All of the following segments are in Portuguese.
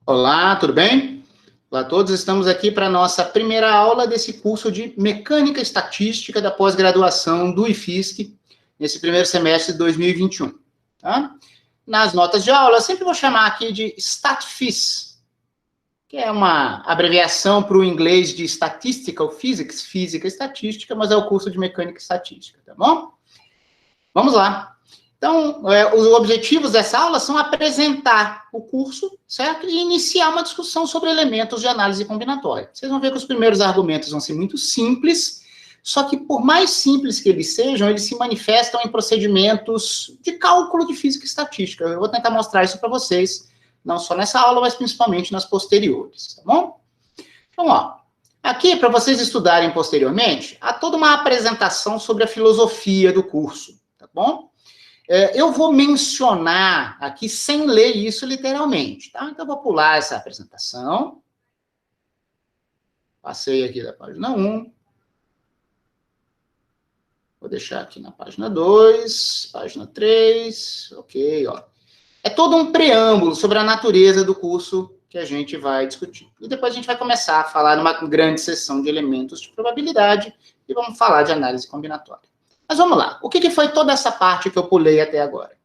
Olá, tudo bem? Olá a todos, estamos aqui para a nossa primeira aula desse curso de Mecânica Estatística da pós-graduação do IFISC, nesse primeiro semestre de 2021. Tá? Nas notas de aula, eu sempre vou chamar aqui de StatFis, que é uma abreviação para o inglês de Statistical Physics, Física e Estatística, mas é o curso de Mecânica Estatística, tá bom? Vamos lá. Então, os objetivos dessa aula são apresentar o curso, certo? E iniciar uma discussão sobre elementos de análise combinatória. Vocês vão ver que os primeiros argumentos vão ser muito simples, só que por mais simples que eles sejam, eles se manifestam em procedimentos de cálculo de física e estatística. Eu vou tentar mostrar isso para vocês, não só nessa aula, mas principalmente nas posteriores, tá bom? Então, ó, aqui, para vocês estudarem posteriormente, há toda uma apresentação sobre a filosofia do curso, tá bom? Eu vou mencionar aqui sem ler isso literalmente, tá? Então, eu vou pular essa apresentação. Passei aqui da página 1. Vou deixar aqui na página 2, página 3, ok, ó. É todo um preâmbulo sobre a natureza do curso que a gente vai discutir. E depois a gente vai começar a falar numa grande seção de elementos de probabilidade e vamos falar de análise combinatória. Mas vamos lá. O que foi toda essa parte que eu pulei até agora?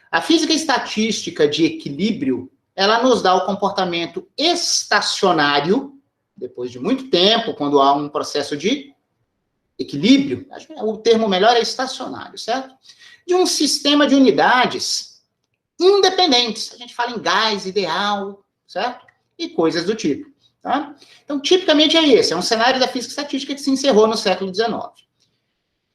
A física estatística de equilíbrio, ela nos dá o comportamento estacionário, depois de muito tempo, quando há um processo de equilíbrio, o termo melhor é estacionário, certo? De um sistema de unidades independentes. A gente fala em gás ideal, certo? E coisas do tipo, tá? Então, tipicamente é esse. É um cenário da física estatística que se encerrou no século XIX.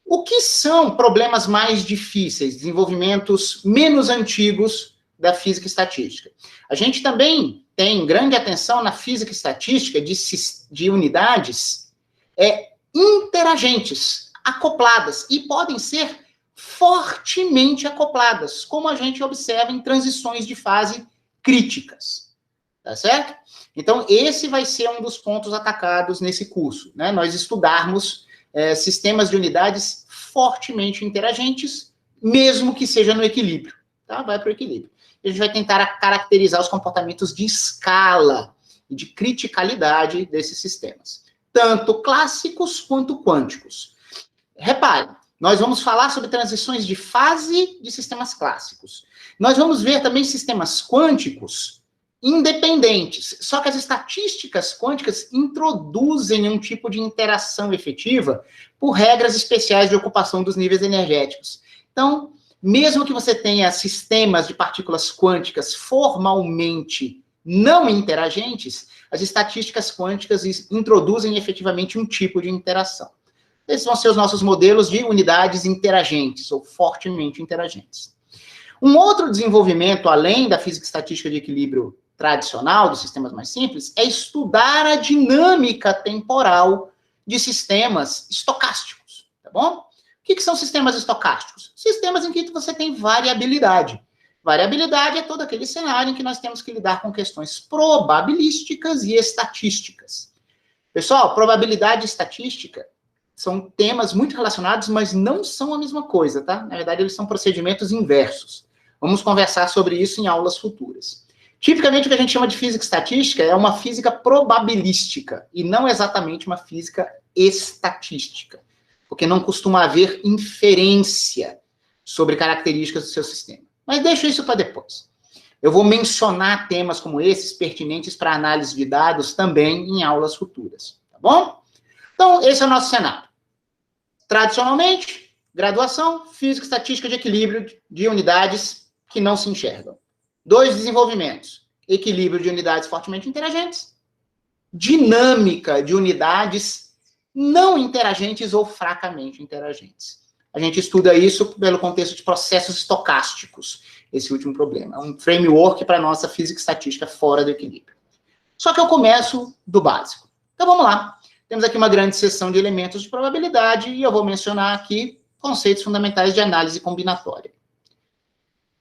O que são problemas mais difíceis, desenvolvimentos menos antigos da física estatística? A gente também tem grande atenção na física estatística de unidades interagentes, acopladas, e podem ser fortemente acopladas, como a gente observa em transições de fase críticas, tá certo? Então, esse vai ser um dos pontos atacados nesse curso, né? Nós estudarmos sistemas de unidades fortemente interagentes, mesmo que seja no equilíbrio, tá? Vai para o equilíbrio. A gente vai tentar caracterizar os comportamentos de escala e de criticalidade desses sistemas, tanto clássicos quanto quânticos. Repare, nós vamos falar sobre transições de fase de sistemas clássicos. Nós vamos ver também sistemas quânticos independentes, só que as estatísticas quânticas introduzem um tipo de interação efetiva por regras especiais de ocupação dos níveis energéticos. Então, mesmo que você tenha sistemas de partículas quânticas formalmente não interagentes, as estatísticas quânticas introduzem efetivamente um tipo de interação. Esses vão ser os nossos modelos de unidades interagentes, ou fortemente interagentes. Um outro desenvolvimento, além da física estatística de equilíbrio tradicional, dos sistemas mais simples, é estudar a dinâmica temporal de sistemas estocásticos, tá bom? O que são sistemas estocásticos? Sistemas em que você tem variabilidade. Variabilidade é todo aquele cenário em que nós temos que lidar com questões probabilísticas e estatísticas. Pessoal, probabilidade e estatística são temas muito relacionados, mas não são a mesma coisa, tá? Na verdade, eles são procedimentos inversos. Vamos conversar sobre isso em aulas futuras. Tipicamente, o que a gente chama de física estatística é uma física probabilística, e não exatamente uma física estatística, porque não costuma haver inferência sobre características do seu sistema. Mas deixa isso para depois. Eu vou mencionar temas como esses, pertinentes para análise de dados, também em aulas futuras, tá bom? Então, esse é o nosso cenário. Tradicionalmente, graduação, física estatística de equilíbrio de unidades que não se enxergam. 2 desenvolvimentos: equilíbrio de unidades fortemente interagentes, dinâmica de unidades não interagentes ou fracamente interagentes. A gente estuda isso pelo contexto de processos estocásticos, esse último problema. É um framework para a nossa física estatística fora do equilíbrio. Só que eu começo do básico. Então, vamos lá. Temos aqui uma grande seção de elementos de probabilidade e eu vou mencionar aqui conceitos fundamentais de análise combinatória.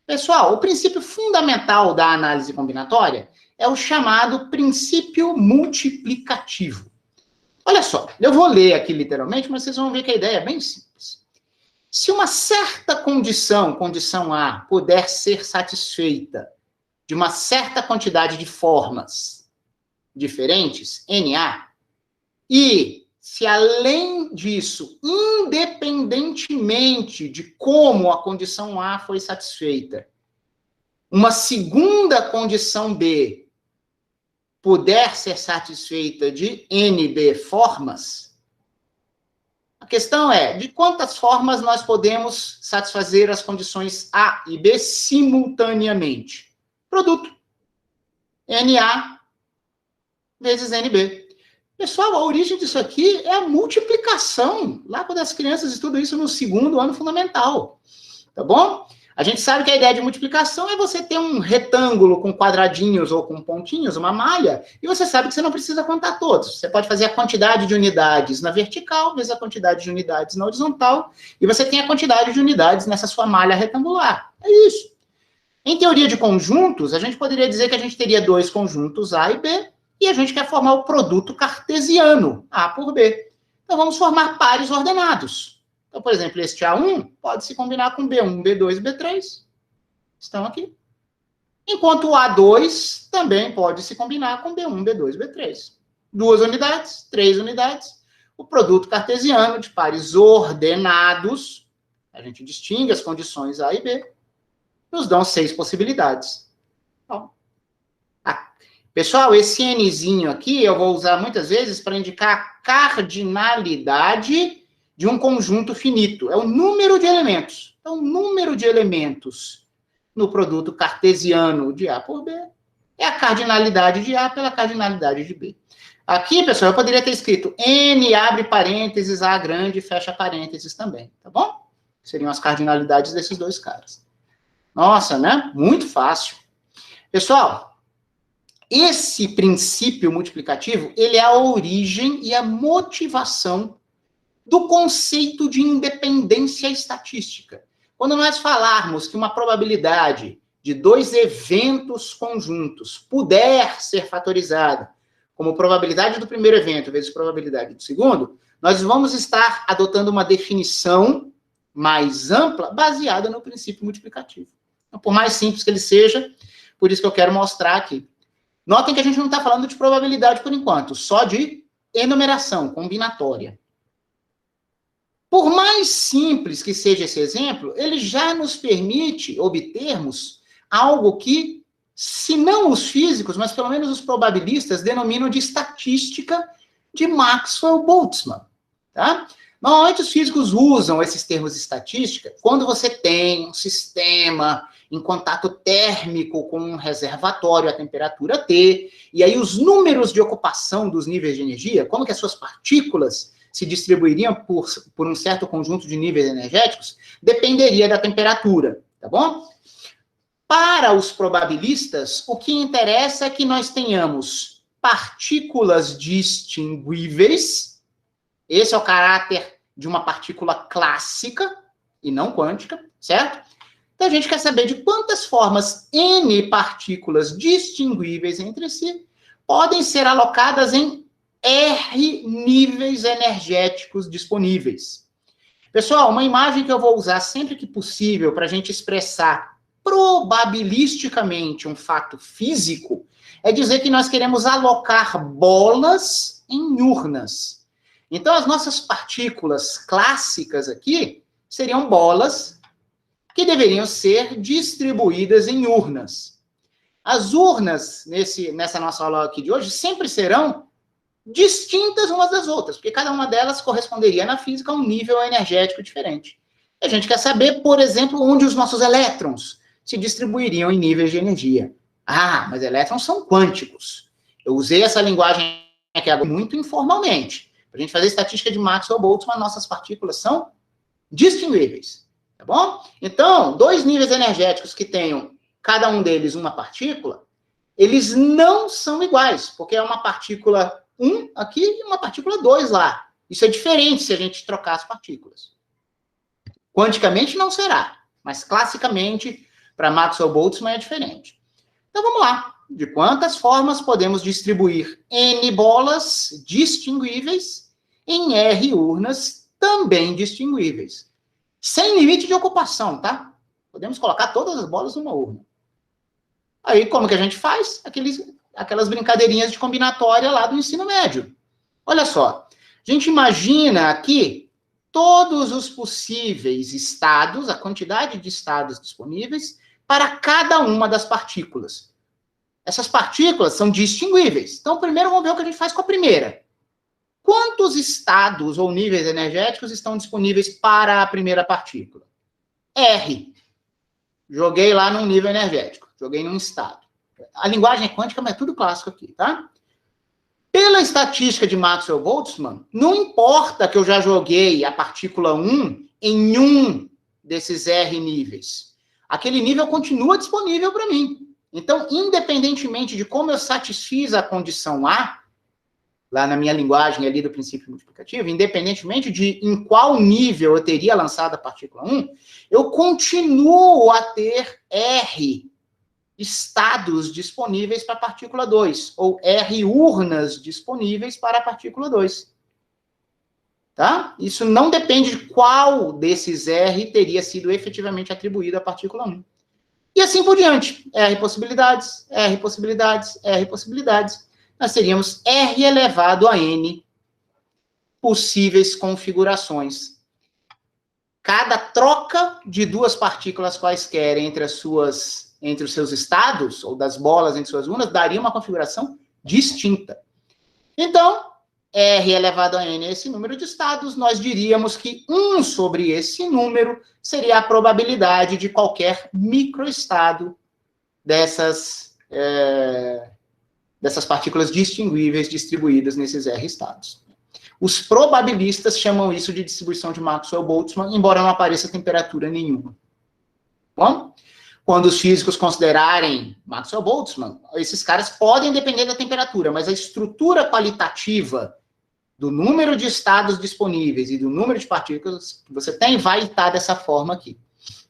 Pessoal, o princípio fundamental da análise combinatória é o chamado princípio multiplicativo. Olha só, eu vou ler aqui literalmente, mas vocês vão ver que a ideia é bem simples. Se uma certa condição, condição A, puder ser satisfeita de uma certa quantidade de formas diferentes, Na, e se além disso, independentemente de como a condição A foi satisfeita, uma segunda condição B puder ser satisfeita de NB formas, a questão é, de quantas formas nós podemos satisfazer as condições A e B simultaneamente? Produto. Na vezes NB. Pessoal, a origem disso aqui é a multiplicação, lá quando as crianças estudam isso no segundo ano fundamental, tá bom? A gente sabe que a ideia de multiplicação é você ter um retângulo com quadradinhos ou com pontinhos, uma malha, e você sabe que você não precisa contar todos. Você pode fazer a quantidade de unidades na vertical, vezes a quantidade de unidades na horizontal, e você tem a quantidade de unidades nessa sua malha retangular. É isso. Em teoria de conjuntos, a gente poderia dizer que a gente teria dois conjuntos A e B, e a gente quer formar o produto cartesiano, A por B. Então, vamos formar pares ordenados. Então, por exemplo, este A1 pode se combinar com B1, B2 e B3. Estão aqui. Enquanto o A2 também pode se combinar com B1, B2 e B3. 2 unidades, 3 unidades. O produto cartesiano de pares ordenados, a gente distingue as condições A e B, nos dão 6 possibilidades. Bom, pessoal, esse Nzinho aqui eu vou usar muitas vezes para indicar a cardinalidade de um conjunto finito. É o número de elementos. Então, o número de elementos no produto cartesiano de A por B é a cardinalidade de A pela cardinalidade de B. Aqui, pessoal, eu poderia ter escrito N, abre parênteses, A grande, fecha parênteses também, tá bom? Seriam as cardinalidades desses dois caras. Nossa, né? Muito fácil. Pessoal, esse princípio multiplicativo, ele é a origem e a motivação do conceito de independência estatística. Quando nós falarmos que uma probabilidade de dois eventos conjuntos puder ser fatorizada como probabilidade do primeiro evento vezes probabilidade do segundo, nós vamos estar adotando uma definição mais ampla baseada no princípio multiplicativo. Então, por mais simples que ele seja, por isso que eu quero mostrar aqui. Notem que a gente não está falando de probabilidade por enquanto, só de enumeração combinatória. Por mais simples que seja esse exemplo, ele já nos permite obtermos algo que, se não os físicos, mas pelo menos os probabilistas, denominam de estatística de Maxwell-Boltzmann. Tá? Normalmente os físicos usam esses termos de estatística quando você tem um sistema em contato térmico com um reservatório a temperatura T, e aí os números de ocupação dos níveis de energia, como que as suas partículas se distribuiriam por um certo conjunto de níveis energéticos, dependeria da temperatura, tá bom? Para os probabilistas, o que interessa é que nós tenhamos partículas distinguíveis, esse é o caráter de uma partícula clássica, e não quântica, certo? Então, a gente quer saber de quantas formas N partículas distinguíveis entre si podem ser alocadas em R níveis energéticos disponíveis. Pessoal, uma imagem que eu vou usar sempre que possível para a gente expressar probabilisticamente um fato físico é dizer que nós queremos alocar bolas em urnas. Então, as nossas partículas clássicas aqui seriam bolas que deveriam ser distribuídas em urnas. As urnas, nessa nossa aula aqui de hoje, sempre serão distintas umas das outras, porque cada uma delas corresponderia na física a um nível energético diferente. E a gente quer saber, por exemplo, onde os nossos elétrons se distribuiriam em níveis de energia. Ah, mas elétrons são quânticos. Eu usei essa linguagem aqui agora muito informalmente. Para a gente fazer estatística de Maxwell-Boltzmann, nossas partículas são distinguíveis. Tá bom? Então, dois níveis energéticos que tenham cada um deles uma partícula, eles não são iguais, porque é uma partícula 1 aqui e uma partícula 2 lá. Isso é diferente se a gente trocar as partículas. Quanticamente não será, mas classicamente, para Maxwell-Boltzmann é diferente. Então vamos lá. De quantas formas podemos distribuir N bolas distinguíveis em R urnas também distinguíveis? Sem limite de ocupação, tá? Podemos colocar todas as bolas numa urna. Aí, como que a gente faz? Aquelas brincadeirinhas de combinatória lá do ensino médio. Olha só, a gente imagina aqui todos os possíveis estados, a quantidade de estados disponíveis para cada uma das partículas. Essas partículas são distinguíveis. Então, primeiro vamos ver o que a gente faz com a primeira. Quantos estados ou níveis energéticos estão disponíveis para a primeira partícula? R. Joguei lá num nível energético. Joguei num estado. A linguagem é quântica, mas é tudo clássico aqui, tá? Pela estatística de Maxwell-Boltzmann, não importa que eu já joguei a partícula 1 em um desses R níveis. Aquele nível continua disponível para mim. Então, independentemente de como eu satisfiz a condição A, lá na minha linguagem ali do princípio multiplicativo, independentemente de em qual nível eu teria lançado a partícula 1, eu continuo a ter R estados disponíveis para a partícula 2, ou R urnas disponíveis para a partícula 2. Tá? Isso não depende de qual desses R teria sido efetivamente atribuído à partícula 1. E assim por diante. R possibilidades, R possibilidades, R possibilidades. Nós teríamos R elevado a N possíveis configurações. Cada troca de duas partículas quaisquer entre os seus estados, ou das bolas entre suas urnas, daria uma configuração distinta. Então, R elevado a N é esse número de estados, nós diríamos que 1 sobre esse número seria a probabilidade de qualquer microestado dessas partículas distinguíveis distribuídas nesses R estados. Os probabilistas chamam isso de distribuição de Maxwell-Boltzmann, embora não apareça temperatura nenhuma. Bom, quando os físicos considerarem Maxwell-Boltzmann, esses caras podem depender da temperatura, mas a estrutura qualitativa do número de estados disponíveis e do número de partículas que você tem vai estar dessa forma aqui.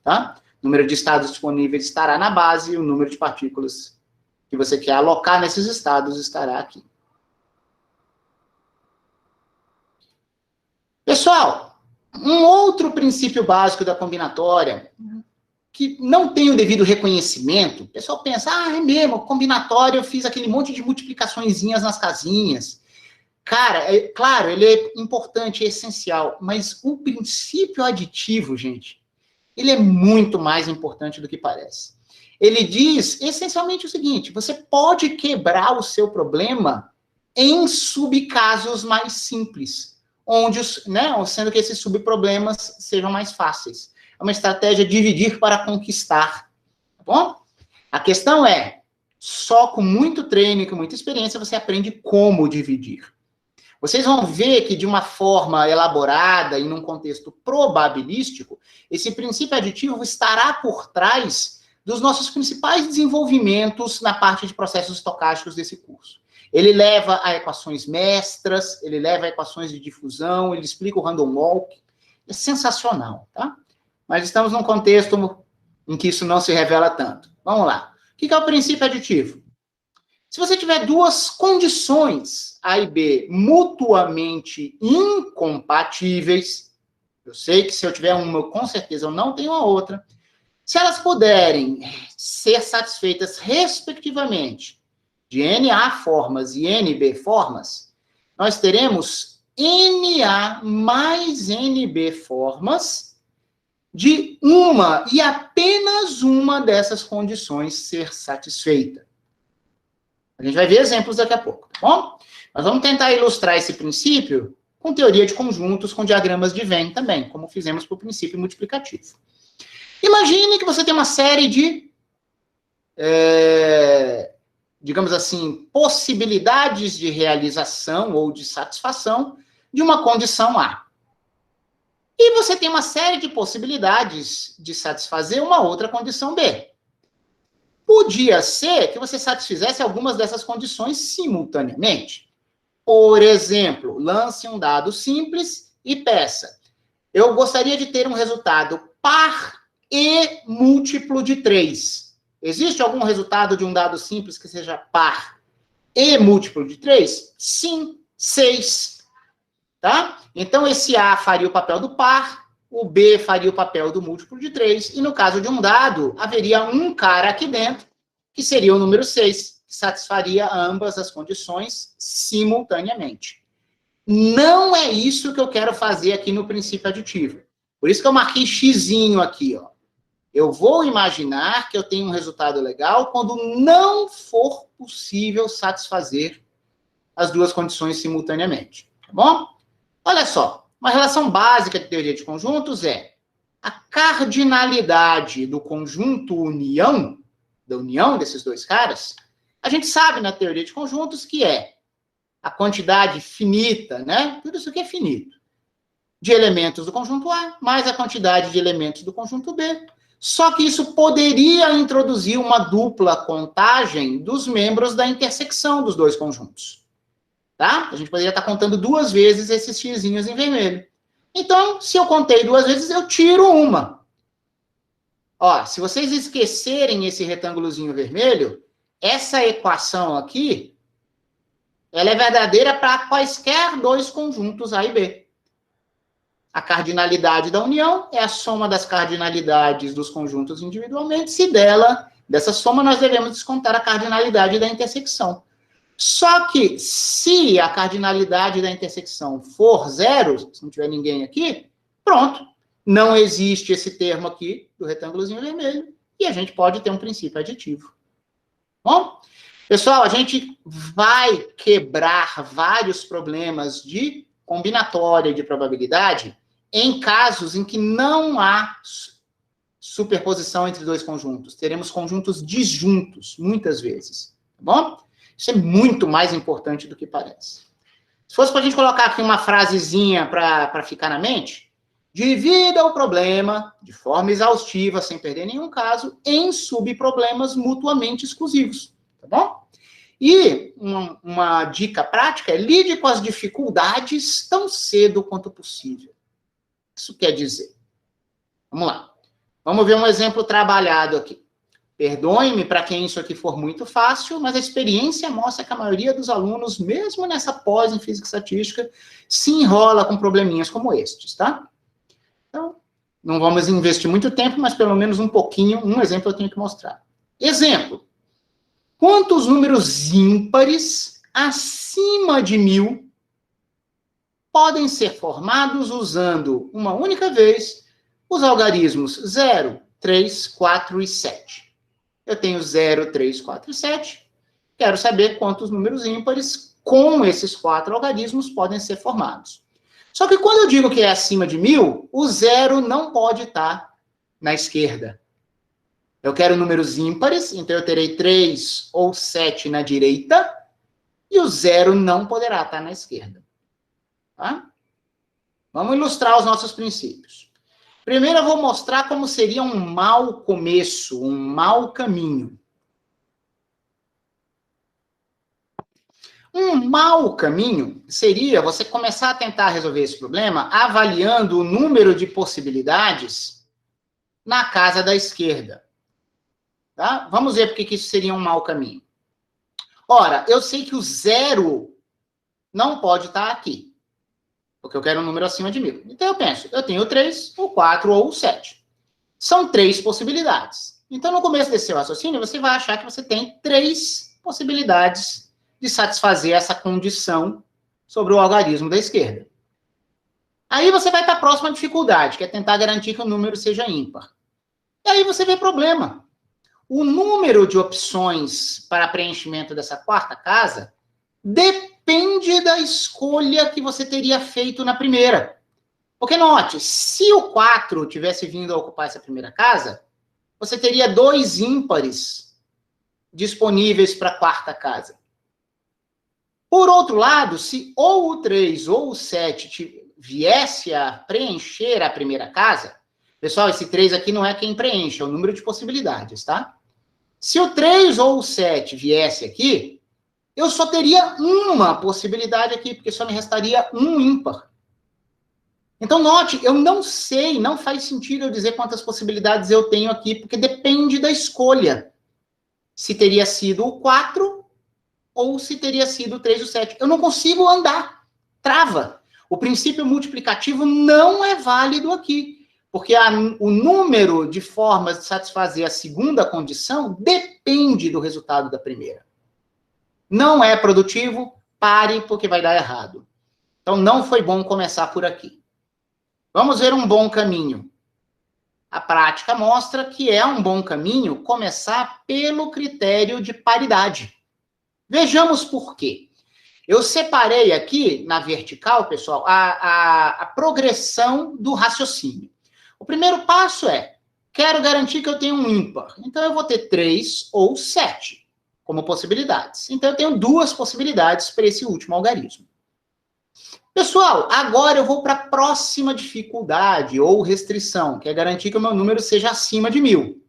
Tá? O número de estados disponíveis estará na base e o número de partículas que você quer alocar nesses estados estará aqui. Pessoal, um outro princípio básico da combinatória, que não tem o devido reconhecimento, o pessoal pensa, é mesmo, combinatória, eu fiz aquele monte de multiplicaçõezinhas nas casinhas. Cara, claro, ele é importante, é essencial, mas o princípio aditivo, gente, ele é muito mais importante do que parece. Ele diz, essencialmente, o seguinte, você pode quebrar o seu problema em subcasos mais simples, sendo que esses subproblemas sejam mais fáceis. É uma estratégia dividir para conquistar, tá bom? A questão é, só com muito treino e com muita experiência, você aprende como dividir. Vocês vão ver que, de uma forma elaborada e num contexto probabilístico, esse princípio aditivo estará por trás dos nossos principais desenvolvimentos na parte de processos estocásticos desse curso. Ele leva a equações mestras, ele leva a equações de difusão, ele explica o random walk. É sensacional, tá? Mas estamos num contexto em que isso não se revela tanto. Vamos lá. O que é o princípio aditivo? Se você tiver duas condições, A e B, mutuamente incompatíveis, eu sei que se eu tiver uma, com certeza eu não tenho a outra, se elas puderem ser satisfeitas respectivamente de NA formas e NB formas, nós teremos NA mais NB formas de uma e apenas uma dessas condições ser satisfeita. A gente vai ver exemplos daqui a pouco, tá bom? Nós vamos tentar ilustrar esse princípio com teoria de conjuntos, com diagramas de Venn também, como fizemos para o princípio multiplicativo. Imagine que você tem uma série de, digamos assim, possibilidades de realização ou de satisfação de uma condição A. E você tem uma série de possibilidades de satisfazer uma outra condição B. Podia ser que você satisfizesse algumas dessas condições simultaneamente. Por exemplo, lance um dado simples e peça: eu gostaria de ter um resultado par e múltiplo de 3. Existe algum resultado de um dado simples que seja par e múltiplo de 3? Sim, 6. Tá? Então, esse A faria o papel do par, o B faria o papel do múltiplo de 3, e no caso de um dado, haveria um cara aqui dentro que seria o número 6, que satisfaria ambas as condições simultaneamente. Não é isso que eu quero fazer aqui no princípio aditivo. Por isso que eu marquei xizinho aqui, ó. Eu vou imaginar que eu tenho um resultado legal quando não for possível satisfazer as duas condições simultaneamente, tá bom? Olha só, uma relação básica de teoria de conjuntos é a cardinalidade do conjunto união, da união desses dois caras. A gente sabe na teoria de conjuntos que é a quantidade finita, né? Tudo isso aqui é finito. De elementos do conjunto A, mais a quantidade de elementos do conjunto B. Só que isso poderia introduzir uma dupla contagem dos membros da intersecção dos dois conjuntos. Tá? A gente poderia estar contando 2 vezes esses xizinhos em vermelho. Então, se eu contei 2 vezes, eu tiro uma. Ó, se vocês esquecerem esse retângulozinho vermelho, essa equação aqui, ela é verdadeira para quaisquer dois conjuntos A e B. A cardinalidade da união é a soma das cardinalidades dos conjuntos individualmente, se dessa soma, nós devemos descontar a cardinalidade da intersecção. Só que, se a cardinalidade da intersecção for 0, se não tiver ninguém aqui, pronto. Não existe esse termo aqui do retângulozinho vermelho e a gente pode ter um princípio aditivo. Bom, pessoal, a gente vai quebrar vários problemas de combinatória e de probabilidade em casos em que não há superposição entre dois conjuntos. Teremos conjuntos disjuntos, muitas vezes. Tá bom? Isso é muito mais importante do que parece. Se fosse para a gente colocar aqui uma frasezinha para ficar na mente, divida o problema de forma exaustiva, sem perder nenhum caso, em subproblemas mutuamente exclusivos. Tá bom? E uma dica prática é lide com as dificuldades tão cedo quanto possível. Isso quer dizer. Vamos lá. Vamos ver um exemplo trabalhado aqui. Perdoem-me para quem isso aqui for muito fácil, mas a experiência mostra que a maioria dos alunos, mesmo nessa pós em Física e Estatística, se enrola com probleminhas como estes, tá? Então, não vamos investir muito tempo, mas pelo menos um pouquinho, um exemplo eu tenho que mostrar. Exemplo. Quantos números ímpares acima de 1000 podem ser formados usando, uma única vez, os algarismos 0, 3, 4 e 7. Eu tenho 0, 3, 4 e 7. Quero saber quantos números ímpares com esses 4 algarismos podem ser formados. Só que quando eu digo que é acima de 1000, o 0 não pode estar na esquerda. Eu quero números ímpares, então eu terei 3 ou 7 na direita, e o 0 não poderá estar na esquerda. Tá? Vamos ilustrar os nossos princípios. Primeiro eu vou mostrar como seria um mau começo, um mau caminho. Um mau caminho seria você começar a tentar resolver esse problema avaliando o número de possibilidades na casa da esquerda. Tá? Vamos ver por que isso seria um mau caminho. Ora, eu sei que o 0 não pode estar aqui, porque eu quero um número acima de 1000. Então eu penso, eu tenho o 3, o 4 ou o 7. São 3 possibilidades. Então no começo desse seu raciocínio, você vai achar que você tem 3 possibilidades de satisfazer essa condição sobre o algarismo da esquerda. Aí você vai para a próxima dificuldade, que é tentar garantir que o número seja ímpar. E aí você vê problema. O número de opções para preenchimento dessa quarta casa depende da escolha que você teria feito na primeira. Porque note, se o 4 tivesse vindo a ocupar essa primeira casa, você teria 2 ímpares disponíveis para a quarta casa. Por outro lado, se ou o 3 ou o 7 viesse a preencher a primeira casa, pessoal, esse 3 aqui não é quem preenche, é o número de possibilidades, tá? Se o 3 ou o 7 viesse aqui, eu só teria uma possibilidade aqui, porque só me restaria um ímpar. Então, note, eu não sei, não faz sentido eu dizer quantas possibilidades eu tenho aqui, porque depende da escolha. Se teria sido o 4 ou se teria sido o 3 ou o 7. Eu não consigo andar. Trava. O princípio multiplicativo não é válido aqui, Porque o número de formas de satisfazer a segunda condição depende do resultado da primeira. Não é produtivo, pare, porque vai dar errado. Então, não foi bom começar por aqui. Vamos ver um bom caminho. A prática mostra que é um bom caminho começar pelo critério de paridade. Vejamos por quê. Eu separei aqui, na vertical, pessoal, a progressão do raciocínio. O primeiro passo é, quero garantir que eu tenho um ímpar. Então, eu vou ter 3 ou 7 como possibilidades. Então, eu tenho 2 possibilidades para esse último algarismo. Pessoal, agora eu vou para a próxima dificuldade ou restrição, que é garantir que o meu número seja acima de 1000.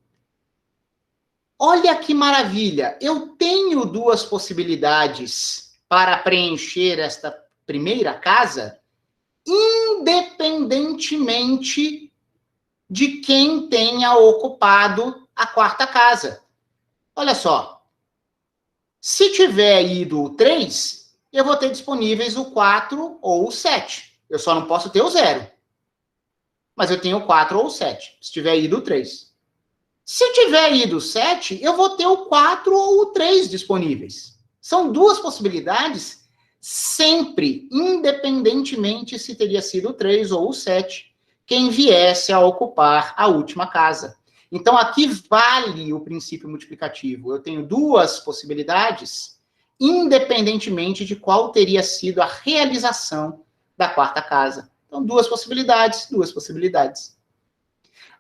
Olha que maravilha! Eu tenho 2 possibilidades para preencher esta primeira casa, independentemente de quem tenha ocupado a quarta casa. Olha só. Se tiver ido o 3, eu vou ter disponíveis o 4 ou o 7. Eu só não posso ter o 0. Mas eu tenho o 4 ou o 7, se tiver ido o 3. Se tiver ido o 7, eu vou ter o 4 ou o 3 disponíveis. São 2 possibilidades, sempre, independentemente se teria sido o 3 ou o 7, quem viesse a ocupar a última casa. Então, aqui vale o princípio multiplicativo. Eu tenho 2 possibilidades, independentemente de qual teria sido a realização da quarta casa. Então, 2 possibilidades, 2 possibilidades.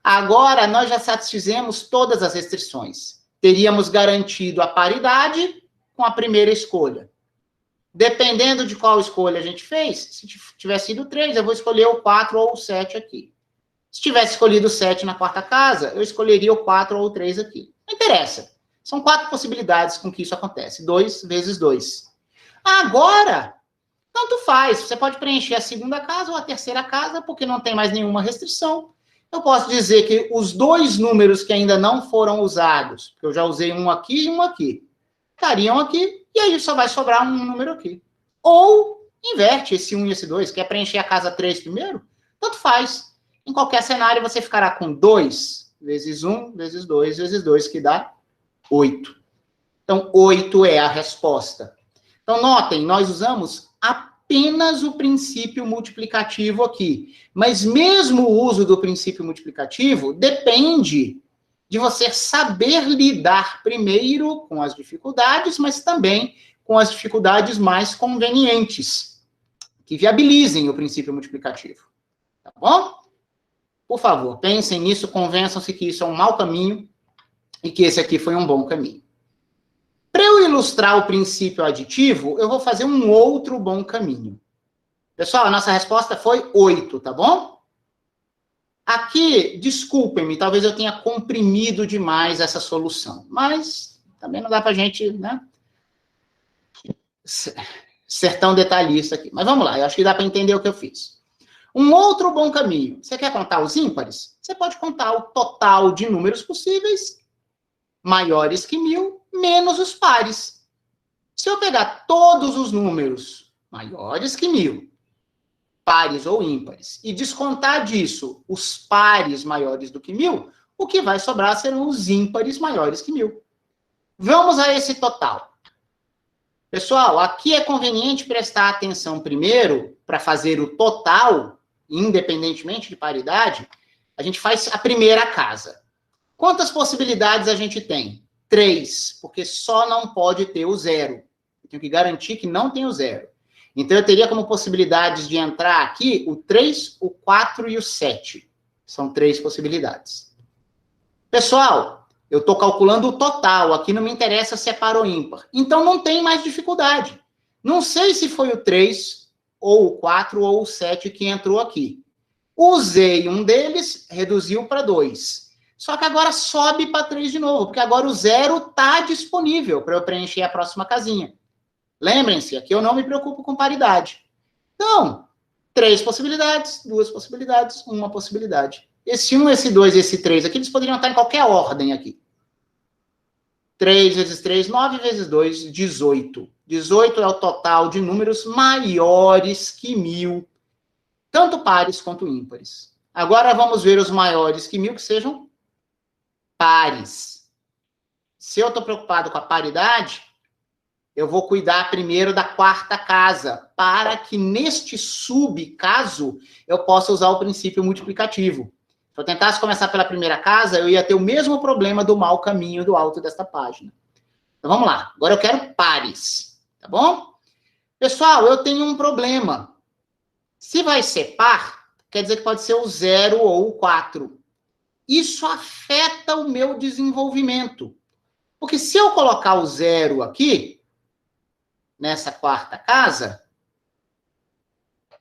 Agora, nós já satisfizemos todas as restrições. Teríamos garantido a paridade com a primeira escolha. Dependendo de qual escolha a gente fez, se tivesse sido 3, eu vou escolher o 4 ou o 7 aqui. Se tivesse escolhido o 7 na quarta casa, eu escolheria o 4 ou o 3 aqui. Não interessa. São 4 possibilidades com que isso acontece. 2 vezes 2. Agora, tanto faz. Você pode preencher a segunda casa ou a terceira casa, porque não tem mais nenhuma restrição. Eu posso dizer que os 2 números que ainda não foram usados, porque eu já usei um aqui e um aqui, estariam aqui, e aí só vai sobrar um número aqui. Ou inverte esse 1 e esse 2. Quer preencher a casa 3 primeiro? Tanto faz. Em qualquer cenário, você ficará com 2 vezes 1 vezes 2 vezes 2, que dá 8. Então, 8 é a resposta. Então, notem, nós usamos apenas o princípio multiplicativo aqui. Mas mesmo o uso do princípio multiplicativo depende de você saber lidar primeiro com as dificuldades, mas também com as dificuldades mais convenientes, que viabilizem o princípio multiplicativo. Tá bom? Por favor, pensem nisso, convençam-se que isso é um mau caminho e que esse aqui foi um bom caminho. Para eu ilustrar o princípio aditivo, eu vou fazer um outro bom caminho. Pessoal, a nossa resposta foi 8, tá bom? Aqui, desculpem-me, talvez eu tenha comprimido demais essa solução, mas também não dá para a gente, né, ser tão detalhista aqui. Mas vamos lá, eu acho que dá para entender o que eu fiz. Um outro bom caminho. Você quer contar os ímpares? Você pode contar o total de números possíveis, maiores que 1000, menos os pares. Se eu pegar todos os números maiores que 1000, pares ou ímpares, e descontar disso os pares maiores do que 1000, o que vai sobrar serão os ímpares maiores que 1000. Vamos a esse total. Pessoal, aqui é conveniente prestar atenção primeiro para fazer o total, independentemente de paridade. A gente faz a primeira casa. Quantas possibilidades a gente tem? 3, porque só não pode ter o 0. Eu tenho que garantir que não tem o 0. Então, eu teria como possibilidades de entrar aqui o 3, o 4 e o 7. São 3 possibilidades. Pessoal, eu estou calculando o total. Aqui não me interessa se é par ou ímpar. Então, não tem mais dificuldade. Não sei se foi o 3, ou o 4, ou o 7 que entrou aqui. Usei um deles, reduziu para 2. Só que agora sobe para 3 de novo, porque agora o 0 está disponível para eu preencher a próxima casinha. Lembrem-se, aqui eu não me preocupo com paridade. Então, 3 possibilidades, 2 possibilidades, 1 possibilidade. Esse 1, esse 2 e esse 3 aqui, eles poderiam estar em qualquer ordem aqui. 3 vezes 3, 9 vezes 2, 18. 18 é o total de números maiores que 1000, tanto pares quanto ímpares. Agora vamos ver os maiores que 1000 que sejam pares. Se eu estou preocupado com a paridade, eu vou cuidar primeiro da quarta casa, para que neste subcaso eu possa usar o princípio multiplicativo. Se eu tentasse começar pela primeira casa, eu ia ter o mesmo problema do mau caminho do alto desta página. Então vamos lá. Agora eu quero pares, tá bom? Pessoal, eu tenho um problema. Se vai ser par, quer dizer que pode ser o 0 ou o 4. Isso afeta o meu desenvolvimento. Porque se eu colocar o 0 aqui, nessa quarta casa,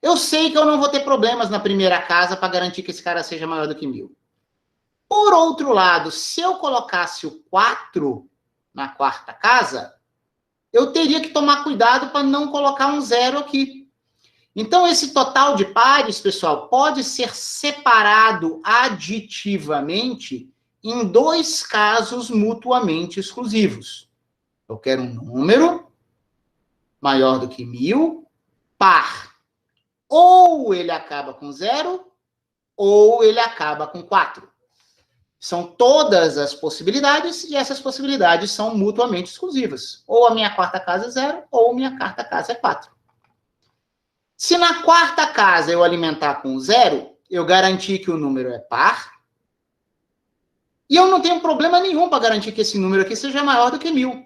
eu sei que eu não vou ter problemas na primeira casa para garantir que esse cara seja maior do que 1000. Por outro lado, se eu colocasse o 4 na quarta casa, eu teria que tomar cuidado para não colocar um 0 aqui. Então, esse total de pares, pessoal, pode ser separado aditivamente em 2 casos mutuamente exclusivos. Eu quero um número maior do que 1000, par. Ou ele acaba com 0, ou ele acaba com 4. São todas as possibilidades, e essas possibilidades são mutuamente exclusivas. Ou a minha quarta casa é 0, ou a minha quarta casa é 4. Se na quarta casa eu alimentar com 0, eu garanti que o número é par, e eu não tenho problema nenhum para garantir que esse número aqui seja maior do que 1000.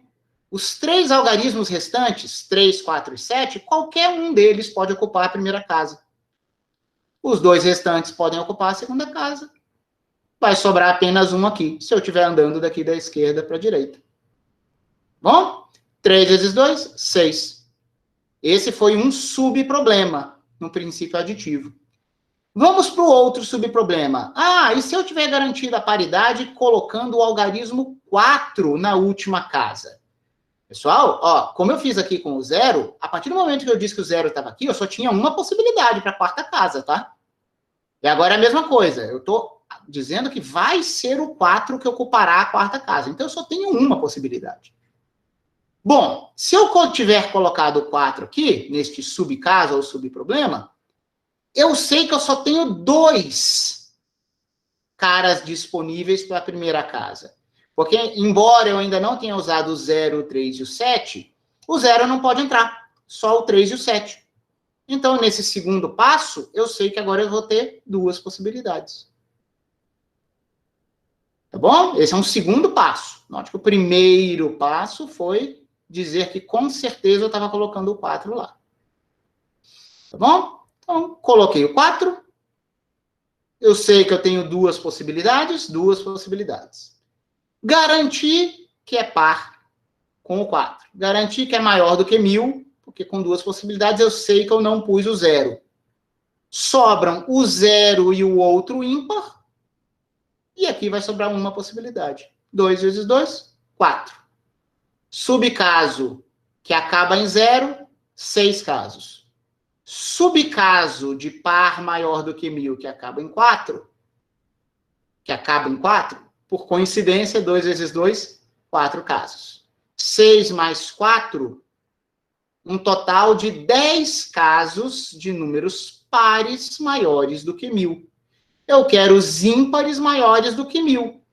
Os 3 algarismos restantes, 3, 4 e 7, qualquer um deles pode ocupar a primeira casa. Os 2 restantes podem ocupar a segunda casa. Vai sobrar apenas um aqui, se eu estiver andando daqui da esquerda para a direita. Bom? 3 vezes 2, 6. Esse foi um subproblema no princípio aditivo. Vamos para o outro subproblema. Ah, e se eu tiver garantido a paridade colocando o algarismo 4 na última casa? Pessoal, ó, como eu fiz aqui com o 0, a partir do momento que eu disse que o 0 estava aqui, eu só tinha uma possibilidade para a quarta casa, tá? E agora é a mesma coisa. Eu estou dizendo que vai ser o 4 que ocupará a quarta casa. Então, eu só tenho uma possibilidade. Bom, se eu tiver colocado o 4 aqui, neste subcaso ou subproblema, eu sei que eu só tenho 2 caras disponíveis para a primeira casa. Porque, embora eu ainda não tenha usado o 0, o 3 e o 7, o 0 não pode entrar, só o 3 e o 7. Então, nesse segundo passo, eu sei que agora eu vou ter 2 possibilidades. Tá bom? Esse é um segundo passo. Note que o primeiro passo foi dizer que com certeza eu estava colocando o 4 lá. Tá bom? Então, coloquei o 4. Eu sei que eu tenho 2 possibilidades, 2 possibilidades. Garanti que é par com o 4. Garanti que é maior do que 1000, porque com 2 possibilidades eu sei que eu não pus o 0. Sobram o 0 e o outro ímpar. E aqui vai sobrar uma possibilidade. 2 vezes 2, 4. Subcaso que acaba em 0, 6 casos. Subcaso de par maior do que 1000, que acaba em 4, por coincidência, 2 vezes 2, 4 casos. 6 mais 4, um total de 10 casos de números pares maiores do que 1000. Eu quero os ímpares maiores do que 1000.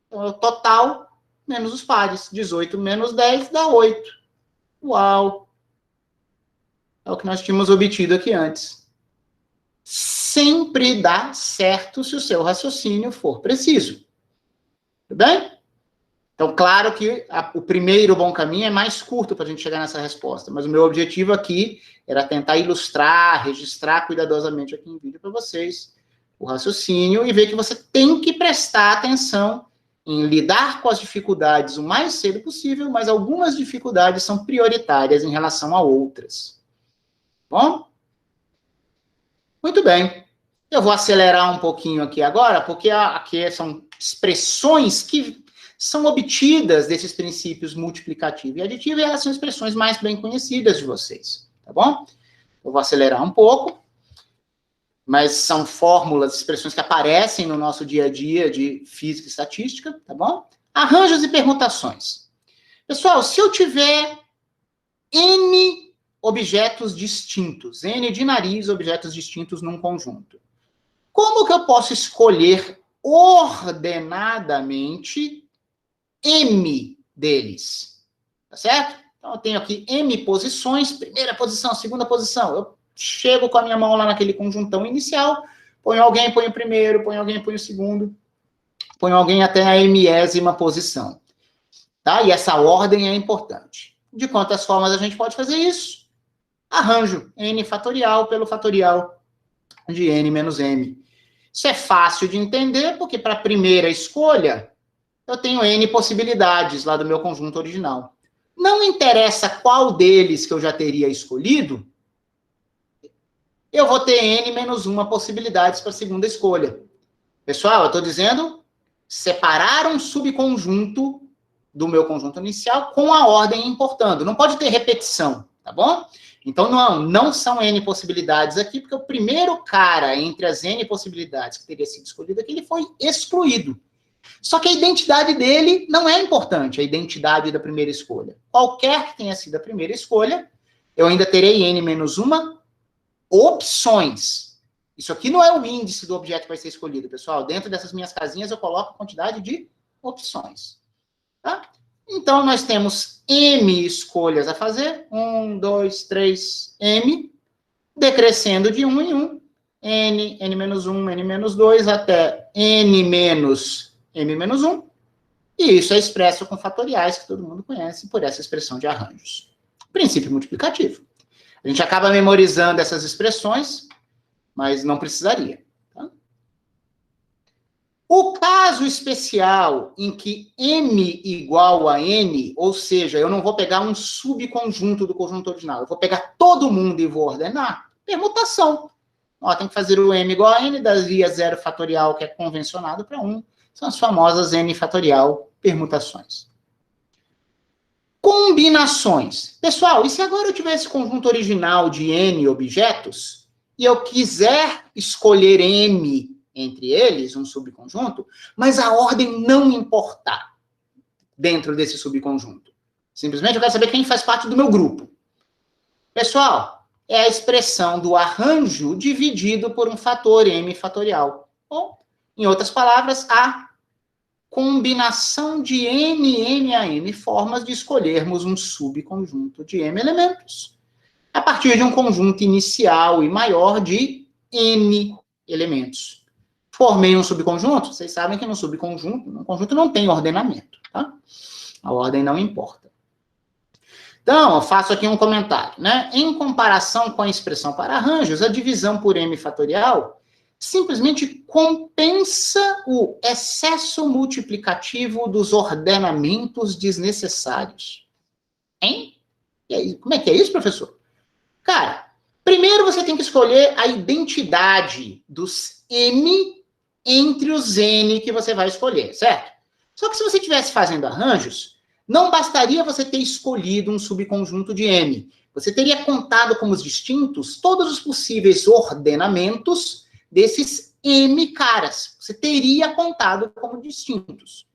Então, é o total menos os pares. 18 menos 10 dá 8. Uau! É o que nós tínhamos obtido aqui antes. Sempre dá certo se o seu raciocínio for preciso. Tudo bem? Então, claro que o primeiro bom caminho é mais curto para a gente chegar nessa resposta, mas o meu objetivo aqui era tentar ilustrar, registrar cuidadosamente aqui em vídeo para vocês o raciocínio e ver que você tem que prestar atenção em lidar com as dificuldades o mais cedo possível, mas algumas dificuldades são prioritárias em relação a outras. Bom? Muito bem. Eu vou acelerar um pouquinho aqui agora, porque aqui são expressões que são obtidas desses princípios multiplicativo e aditivo, e elas são expressões mais bem conhecidas de vocês, tá bom? Eu vou acelerar um pouco, mas são fórmulas, expressões que aparecem no nosso dia a dia de física e estatística, tá bom? Arranjos e permutações. Pessoal, se eu tiver N objetos distintos, N de nariz, objetos distintos num conjunto, Como que eu posso escolher ordenadamente M deles? Tá certo? Então, eu tenho aqui M posições, primeira posição, segunda posição. Eu chego com a minha mão lá naquele conjuntão inicial, ponho alguém, ponho o primeiro, ponho alguém, ponho o segundo, ponho alguém até a M ª posição. Tá? E essa ordem é importante. De quantas formas a gente pode fazer isso? Arranjo N fatorial pelo fatorial de N menos M. Isso é fácil de entender, porque para a primeira escolha, eu tenho N possibilidades lá do meu conjunto original. Não interessa qual deles que eu já teria escolhido, eu vou ter N menos 1 possibilidades para a segunda escolha. Pessoal, eu estou dizendo separar um subconjunto do meu conjunto inicial com a ordem importando. Não pode ter repetição, tá bom? Então, não são N possibilidades aqui, porque o primeiro cara entre as N possibilidades que teria sido escolhido aqui, ele foi excluído. Só que a identidade dele não é importante, a identidade da primeira escolha. Qualquer que tenha sido a primeira escolha, eu ainda terei N menos 1 opções. Isso aqui não é o índice do objeto que vai ser escolhido, pessoal. Dentro dessas minhas casinhas, eu coloco a quantidade de opções. Tá? Então, nós temos M escolhas a fazer. 1, 2, 3, M. Decrescendo de 1 em 1. N, N menos 1, N menos 2, até N menos M menos 1. E isso é expresso com fatoriais, que todo mundo conhece, por essa expressão de arranjos. Princípio multiplicativo. A gente acaba memorizando essas expressões, mas não precisaria. Tá? O caso especial em que M igual a N, ou seja, eu não vou pegar um subconjunto do conjunto original, eu vou pegar todo mundo e vou ordenar, permutação. Ó, tem que fazer o M igual a N, daria 0 fatorial, que é convencionado, para 1. São as famosas N fatorial permutações. Combinações. Pessoal, e se agora eu tivesse conjunto original de N objetos, e eu quiser escolher M entre eles, um subconjunto, mas a ordem não importar dentro desse subconjunto. Simplesmente eu quero saber quem faz parte do meu grupo. Pessoal, é a expressão do arranjo dividido por um fator M fatorial. Ou, em outras palavras, a combinação de M a M formas de escolhermos um subconjunto de M elementos, a partir de um conjunto inicial e maior de N elementos. Formei um subconjunto, vocês sabem que no subconjunto, no conjunto não tem ordenamento, tá? A ordem não importa. Então, eu faço aqui um comentário, né? Em comparação com a expressão para arranjos, a divisão por M fatorial simplesmente compensa o excesso multiplicativo dos ordenamentos desnecessários. Hein? E aí, como é que é isso, professor? Cara, primeiro você tem que escolher a identidade dos M entre os N que você vai escolher, certo? Só que se você estivesse fazendo arranjos, não bastaria você ter escolhido um subconjunto de M. Você teria contado como os distintos todos os possíveis ordenamentos desses M caras. Você teria contado como distintos.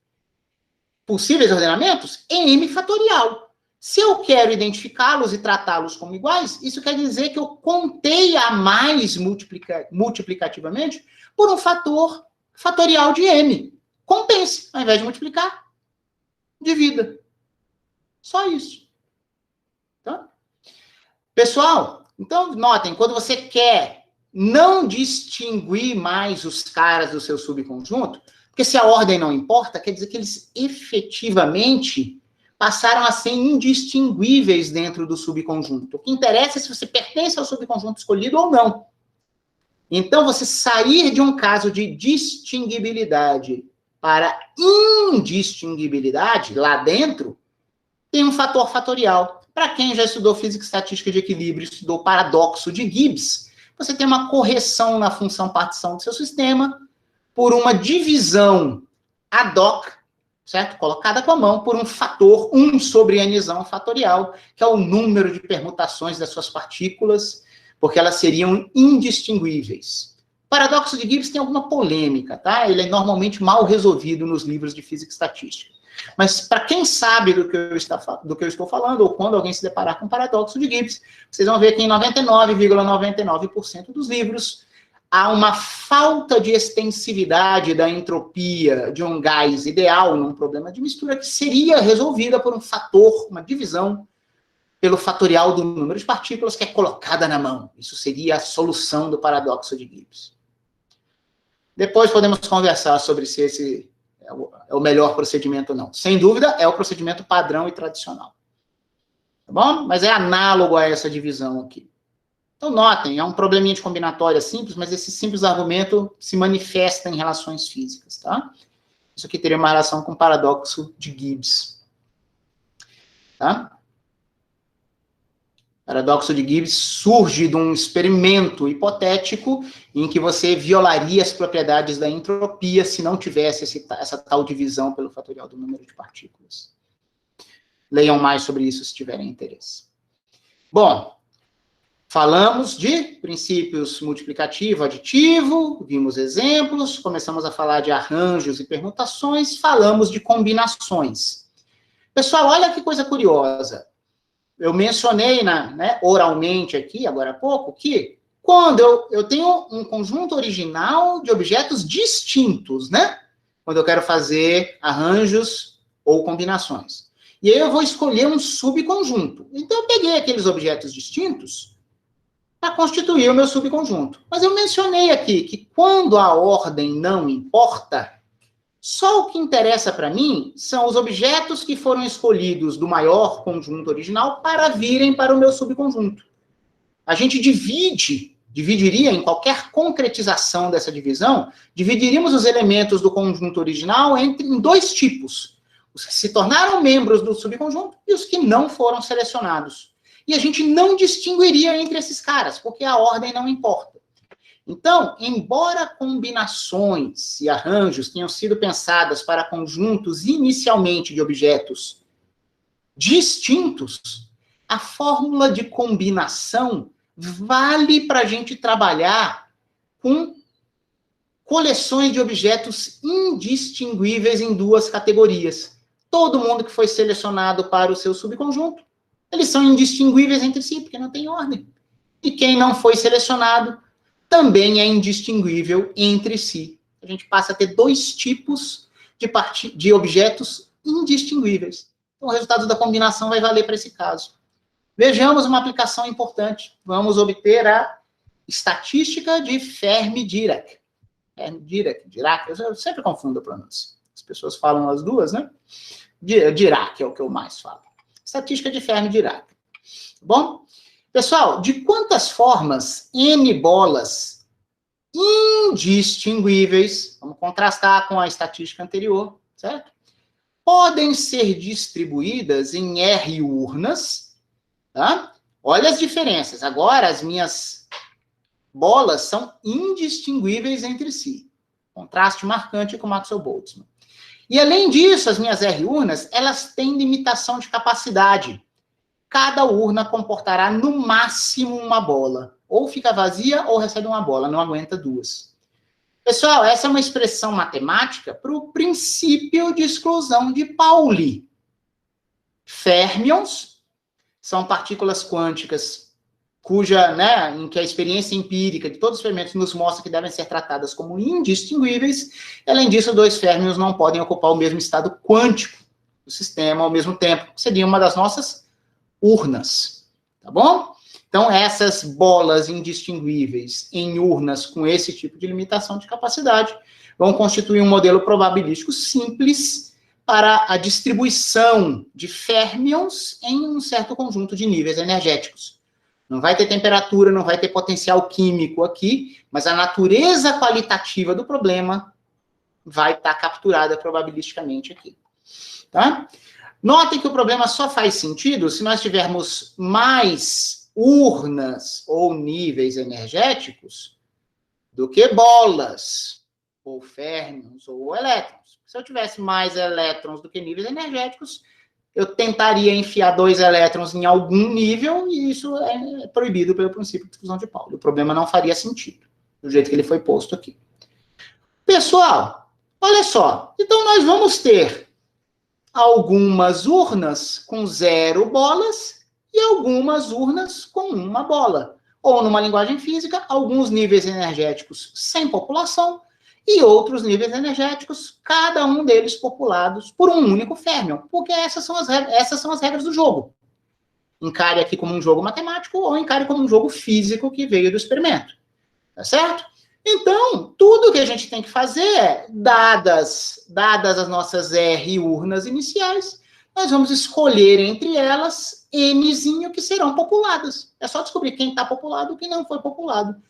Possíveis ordenamentos? M fatorial. Se eu quero identificá-los e tratá-los como iguais, isso quer dizer que eu contei a mais multiplicativamente por um fator fatorial de M. Compense, ao invés de multiplicar, divida. Só isso. Tá? Pessoal, então notem, quando você quer não distinguir mais os caras do seu subconjunto, porque se a ordem não importa, quer dizer que eles efetivamente passaram a ser indistinguíveis dentro do subconjunto. O que interessa é se você pertence ao subconjunto escolhido ou não. Então, você sair de um caso de distinguibilidade para indistinguibilidade, lá dentro, tem um fator fatorial. Para quem já estudou física e estatística de equilíbrio, estudou o paradoxo de Gibbs, você tem uma correção na função partição do seu sistema por uma divisão ad hoc, certo? Colocada com a mão por um fator 1 sobre nzão fatorial, que é o número de permutações das suas partículas, porque elas seriam indistinguíveis. O paradoxo de Gibbs tem alguma polêmica, tá? Ele é normalmente mal resolvido nos livros de física e estatística. Mas para quem sabe do que eu estou falando, ou quando alguém se deparar com o paradoxo de Gibbs, vocês vão ver que em 99,99% dos livros, há uma falta de extensividade da entropia de um gás ideal num problema de mistura que seria resolvida por um fator, uma divisão pelo fatorial do número de partículas que é colocada na mão. Isso seria a solução do paradoxo de Gibbs. Depois podemos conversar sobre se esse é o melhor procedimento ou não. Sem dúvida, é o procedimento padrão e tradicional. Tá bom? Mas é análogo a essa divisão aqui. Então, notem, é um probleminha de combinatória simples, mas esse simples argumento se manifesta em relações físicas, tá? Isso aqui teria uma relação com o paradoxo de Gibbs. Tá? O paradoxo de Gibbs surge de um experimento hipotético em que você violaria as propriedades da entropia se não tivesse essa tal divisão pelo fatorial do número de partículas. Leiam mais sobre isso se tiverem interesse. Bom, falamos de princípios multiplicativo, aditivo, vimos exemplos, começamos a falar de arranjos e permutações, falamos de combinações. Pessoal, olha que coisa curiosa. Eu mencionei oralmente aqui, agora há pouco, que quando eu tenho um conjunto original de objetos distintos, né? Quando eu quero fazer arranjos ou combinações. E aí eu vou escolher um subconjunto. Então eu peguei aqueles objetos distintos para constituir o meu subconjunto. Mas eu mencionei aqui que quando a ordem não importa, só o que interessa para mim são os objetos que foram escolhidos do maior conjunto original para virem para o meu subconjunto. A gente dividiria em qualquer concretização dessa divisão, dividiríamos os elementos do conjunto original em dois tipos. Os que se tornaram membros do subconjunto e os que não foram selecionados. E a gente não distinguiria entre esses caras, porque a ordem não importa. Então, embora combinações e arranjos tenham sido pensadas para conjuntos inicialmente de objetos distintos, a fórmula de combinação vale para a gente trabalhar com coleções de objetos indistinguíveis em duas categorias. Todo mundo que foi selecionado para o seu subconjunto, eles são indistinguíveis entre si, porque não tem ordem. E quem não foi selecionado também é indistinguível entre si. A gente passa a ter dois tipos de objetos indistinguíveis. Então, o resultado da combinação vai valer para esse caso. Vejamos uma aplicação importante. Vamos obter a estatística de Fermi-Dirac. Dirac, eu sempre confundo a pronúncia. As pessoas falam as duas, né? Dirac é o que eu mais falo. Estatística de Fermi-Dirac. Bom? Pessoal, de quantas formas N bolas indistinguíveis, vamos contrastar com a estatística anterior, certo? Podem ser distribuídas em R urnas, tá? Olha as diferenças. Agora, as minhas bolas são indistinguíveis entre si. Contraste marcante com Maxwell Boltzmann. E, além disso, as minhas R urnas, elas têm limitação de capacidade. Cada urna comportará, no máximo, uma bola. Ou fica vazia, ou recebe uma bola. Não aguenta duas. Pessoal, essa é uma expressão matemática para o princípio de exclusão de Pauli. Férmions são partículas quânticas em que a experiência empírica de todos os experimentos nos mostra que devem ser tratadas como indistinguíveis. Além disso, dois férmions não podem ocupar o mesmo estado quântico do sistema ao mesmo tempo. Seria uma das nossas urnas, tá bom? Então, essas bolas indistinguíveis em urnas com esse tipo de limitação de capacidade vão constituir um modelo probabilístico simples para a distribuição de férmions em um certo conjunto de níveis energéticos. Não vai ter temperatura, não vai ter potencial químico aqui, mas a natureza qualitativa do problema vai estar capturada probabilisticamente aqui, tá? Notem que o problema só faz sentido se nós tivermos mais urnas ou níveis energéticos do que bolas, ou férmions, ou elétrons. Se eu tivesse mais elétrons do que níveis energéticos, eu tentaria enfiar 2 elétrons em algum nível, e isso é proibido pelo princípio de exclusão de Pauli. O problema não faria sentido, do jeito que ele foi posto aqui. Pessoal, olha só. Então, nós vamos ter algumas urnas com 0 bolas e algumas urnas com 1 bola. Ou, numa linguagem física, alguns níveis energéticos sem população e outros níveis energéticos, cada um deles populados por um único férmion, porque essas são as regras do jogo. Encare aqui como um jogo matemático ou encare como um jogo físico que veio do experimento. Tá certo? Então, tudo que a gente tem que fazer é, dadas as nossas R urnas iniciais, nós vamos escolher entre elas Nzinho que serão populadas. É só descobrir quem está populado e quem não foi populado.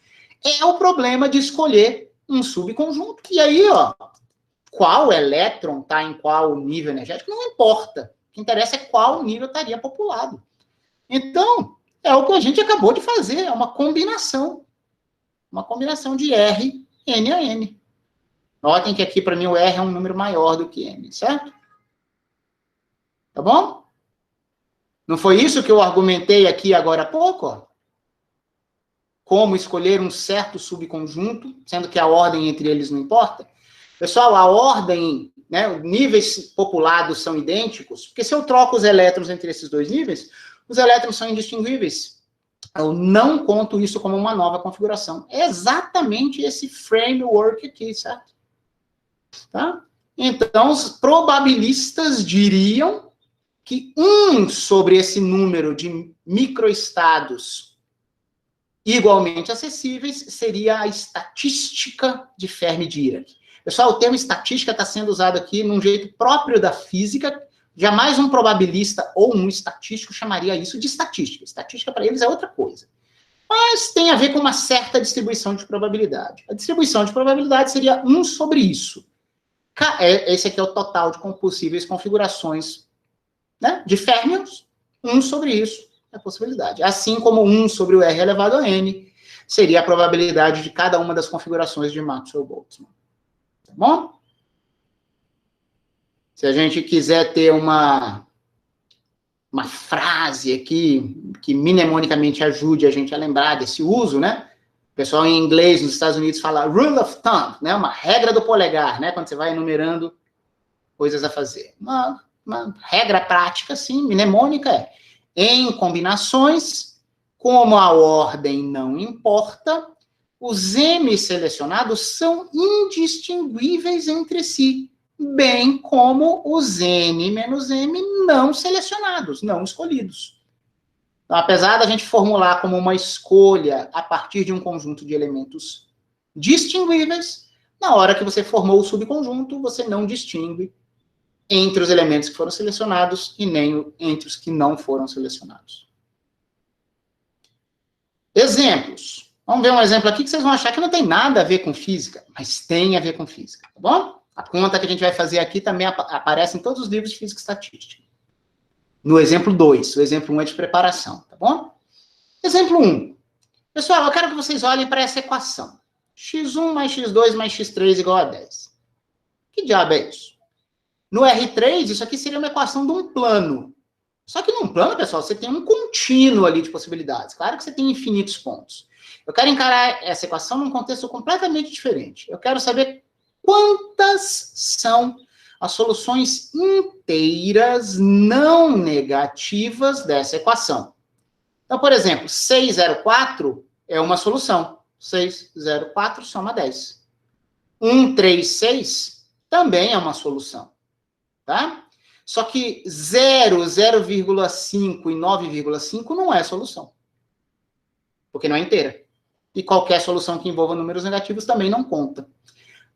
É o problema de escolher um subconjunto. E aí, ó, qual elétron está em qual nível energético, não importa. O que interessa é qual nível estaria populado. Então, é o que a gente acabou de fazer, é uma combinação. Uma combinação de R, N a N. Notem que aqui, para mim, o R é um número maior do que N, certo? Tá bom? Não foi isso que eu argumentei aqui agora há pouco? Ó? Como escolher um certo subconjunto, sendo que a ordem entre eles não importa? Pessoal, a ordem, né, os níveis populados são idênticos, porque se eu troco os elétrons entre esses dois níveis, os elétrons são indistinguíveis. Eu não conto isso como uma nova configuração. É exatamente esse framework aqui, certo? Tá? Então, os probabilistas diriam que 1 sobre esse número de microestados igualmente acessíveis seria a estatística de Fermi-Dirac. Pessoal, o termo estatística está sendo usado aqui num jeito próprio da física. Jamais um probabilista ou um estatístico chamaria isso de estatística. Estatística, para eles, é outra coisa. Mas tem a ver com uma certa distribuição de probabilidade. A distribuição de probabilidade seria 1 sobre isso. Esse aqui é o total de possíveis configurações, né, de férmions. 1 sobre isso é a possibilidade. Assim como 1 sobre o R elevado a N seria a probabilidade de cada uma das configurações de Maxwell-Boltzmann. Tá bom? Se a gente quiser ter uma frase aqui que mnemonicamente ajude a gente a lembrar desse uso, né? O pessoal em inglês nos Estados Unidos fala rule of thumb, né? Uma regra do polegar, né? Quando você vai enumerando coisas a fazer. Uma regra prática, sim, mnemônica é: em combinações, como a ordem não importa, os M selecionados são indistinguíveis entre si, bem como os N menos M não selecionados, não escolhidos. Então, apesar da gente formular como uma escolha a partir de um conjunto de elementos distinguíveis, na hora que você formou o subconjunto, você não distingue entre os elementos que foram selecionados e nem entre os que não foram selecionados. Exemplos. Vamos ver um exemplo aqui que vocês vão achar que não tem nada a ver com física, mas tem a ver com física, tá bom? A conta que a gente vai fazer aqui também aparece em todos os livros de física e estatística. No exemplo 2, o exemplo 1 é de preparação, tá bom? Exemplo 1. Pessoal, eu quero que vocês olhem para essa equação. x1 mais x2 mais x3 igual a 10. Que diabo é isso? No R3, isso aqui seria uma equação de um plano. Só que num plano, pessoal, você tem um contínuo ali de possibilidades. Claro que você tem infinitos pontos. Eu quero encarar essa equação num contexto completamente diferente. Eu quero saber quantas são as soluções inteiras não negativas dessa equação. Então, por exemplo, 604 é uma solução. 604 soma 10. 136 também é uma solução. Tá? Só que 0, 0,5 e 9,5 não é solução. Porque não é inteira. E qualquer solução que envolva números negativos também não conta.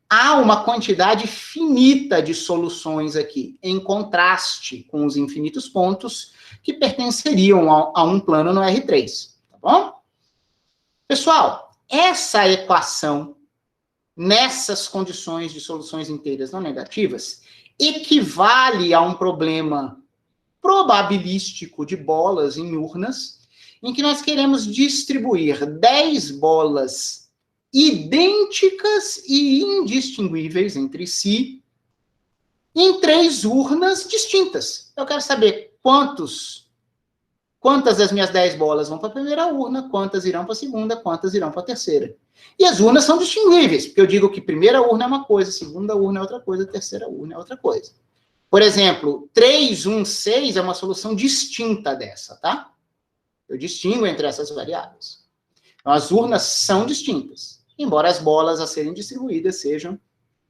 Há uma quantidade finita de soluções aqui, em contraste com os infinitos pontos que pertenceriam a um plano no R3. Tá bom? Pessoal, essa equação, nessas condições de soluções inteiras não negativas, equivale a um problema probabilístico de bolas em urnas, em que nós queremos distribuir 10 bolas idênticas e indistinguíveis entre si em 3 urnas distintas. Eu quero saber quantas das minhas 10 bolas vão para a primeira urna, quantas irão para a segunda, quantas irão para a terceira. E as urnas são distinguíveis, porque eu digo que primeira urna é uma coisa, segunda urna é outra coisa, terceira urna é outra coisa. Por exemplo, 3, 1, 6 é uma solução distinta dessa, tá? Eu distingo entre essas variáveis. Então, as urnas são distintas, embora as bolas a serem distribuídas sejam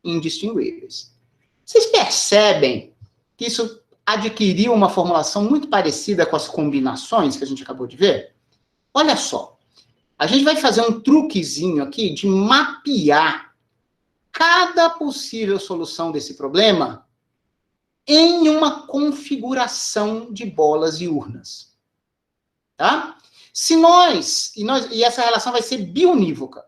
indistinguíveis. Vocês percebem que isso adquiriu uma formulação muito parecida com as combinações que a gente acabou de ver? Olha só, a gente vai fazer um truquezinho aqui de mapear cada possível solução desse problema em uma configuração de bolas e urnas. Tá? E essa relação vai ser biunívoca.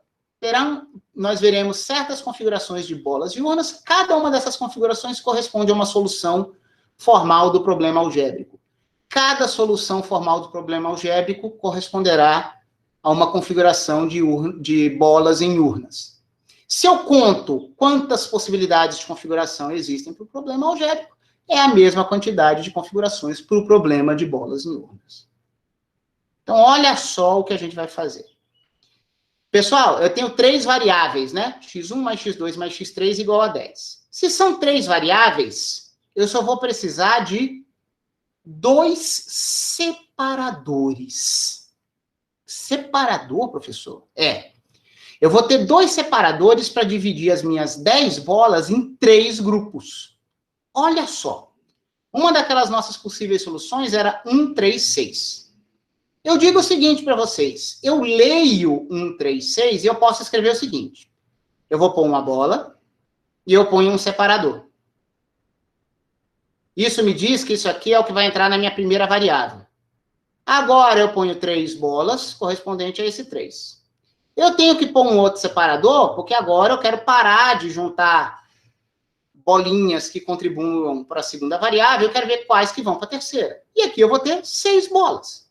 Nós veremos certas configurações de bolas e urnas, cada uma dessas configurações corresponde a uma solução formal do problema algébrico. Cada solução formal do problema algébrico corresponderá a uma configuração de bolas em urnas. Se eu conto quantas possibilidades de configuração existem para o problema algébrico, é a mesma quantidade de configurações para o problema de bolas em urnas. Então, olha só o que a gente vai fazer. Pessoal, eu tenho 3 variáveis, né? x1 mais x2 mais x3 igual a 10. Se são 3 variáveis, eu só vou precisar de 2 separadores. Separador, professor? É. Eu vou ter 2 separadores para dividir as minhas 10 bolas em 3 grupos. Olha só. Uma daquelas nossas possíveis soluções era 1, 3, 6. Eu digo o seguinte para vocês. Eu leio 1, 3, 6 e eu posso escrever o seguinte. Eu vou pôr uma bola e eu ponho um separador. Isso me diz que isso aqui é o que vai entrar na minha primeira variável. Agora eu ponho 3 bolas correspondente a esse 3. Eu tenho que pôr um outro separador, porque agora eu quero parar de juntar bolinhas que contribuam para a segunda variável, eu quero ver quais que vão para a terceira. E aqui eu vou ter 6 bolas.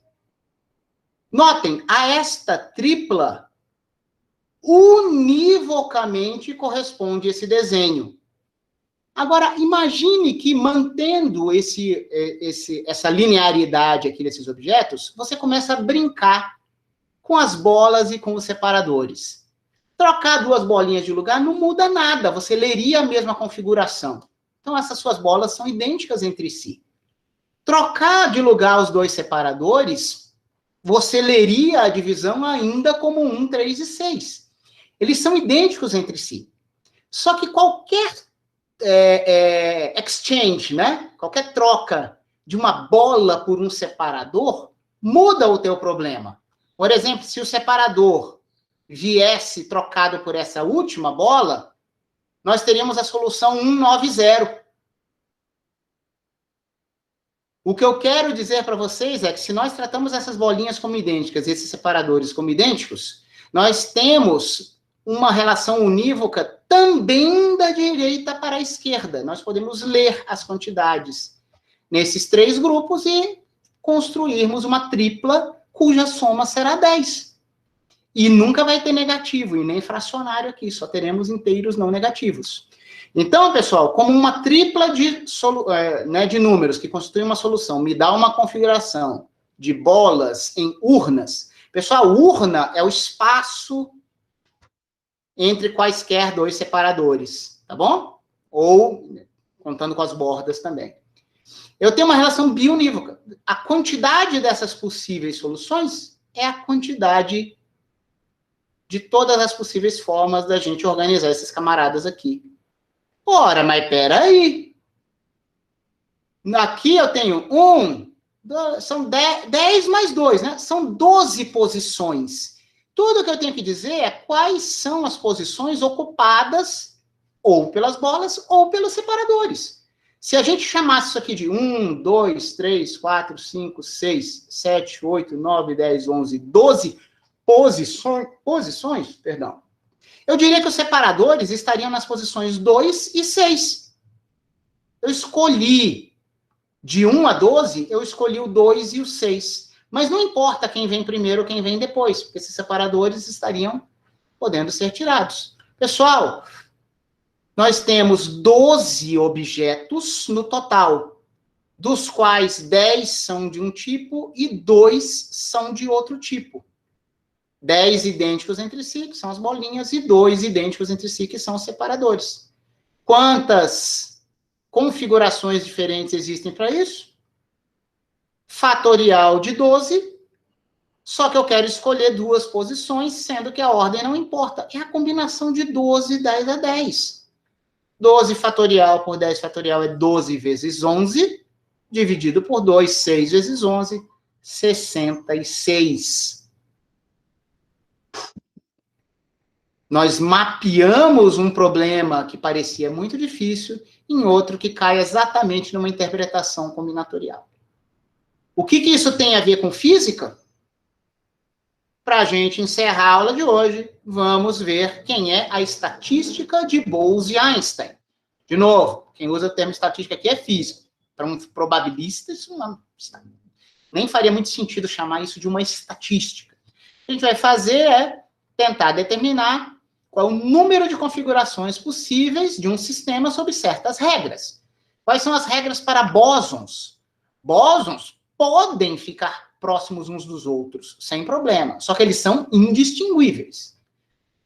Notem, a esta tripla, univocamente corresponde esse desenho. Agora, imagine que mantendo essa linearidade aqui desses objetos, você começa a brincar com as bolas e com os separadores. Trocar 2 bolinhas de lugar não muda nada, você leria a mesma configuração. Então, essas suas bolas são idênticas entre si. Trocar de lugar os 2 separadores, você leria a divisão ainda como 1, 3 e 6. Eles são idênticos entre si. Só que qualquer exchange, né? Qualquer troca de uma bola por um separador, muda o teu problema. Por exemplo, se o separador viesse trocado por essa última bola, nós teríamos a solução 190. O que eu quero dizer para vocês é que se nós tratamos essas bolinhas como idênticas, esses separadores como idênticos, nós temos uma relação unívoca também da direita para a esquerda. Nós podemos ler as quantidades nesses 3 grupos e construirmos uma tripla cuja soma será 10. E nunca vai ter negativo, e nem fracionário aqui, só teremos inteiros não negativos. Então, pessoal, como uma tripla de números que constitui uma solução me dá uma configuração de bolas em urnas. Pessoal, urna é o espaço entre quaisquer 2 separadores, tá bom? Ou contando com as bordas também. Eu tenho uma relação biunívoca. A quantidade dessas possíveis soluções é a quantidade de todas as possíveis formas da gente organizar esses camaradas aqui. Ora, mas peraí. Aqui eu tenho são 10 mais 2, né? São 12 posições. Tudo que eu tenho que dizer é quais são as posições ocupadas ou pelas bolas ou pelos separadores. Se a gente chamasse isso aqui de 1, 2, 3, 4, 5, 6, 7, 8, 9, 10, 11, 12 posições, eu diria que os separadores estariam nas posições 2 e 6. Eu escolhi de 1 a 12, eu escolhi o 2 e o 6. Mas não importa quem vem primeiro ou quem vem depois, porque esses separadores estariam podendo ser tirados. Pessoal, nós temos 12 objetos no total, dos quais 10 são de um tipo e 2 são de outro tipo. 10 idênticos entre si, que são as bolinhas, e 2 idênticos entre si, que são os separadores. Quantas configurações diferentes existem para isso? Fatorial de 12 Só que eu quero escolher duas posições, sendo que a ordem não importa. É a combinação de 12, 10 a 10. 12 fatorial por 10 fatorial é 12 vezes 11, dividido por 2, 6 vezes 11, 66. Nós mapeamos um problema que parecia muito difícil em outro que cai exatamente numa interpretação combinatorial. O que isso tem a ver com física? Para a gente encerrar a aula de hoje, vamos ver quem é a estatística de Bose-Einstein. De novo, quem usa o termo estatística aqui é físico. Para um probabilista, isso não, nem faria muito sentido chamar isso de uma estatística. O que a gente vai fazer é tentar determinar qual é o número de configurações possíveis de um sistema sob certas regras. Quais são as regras para bósons? Bósons podem ficar próximos uns dos outros, sem problema. Só que eles são indistinguíveis.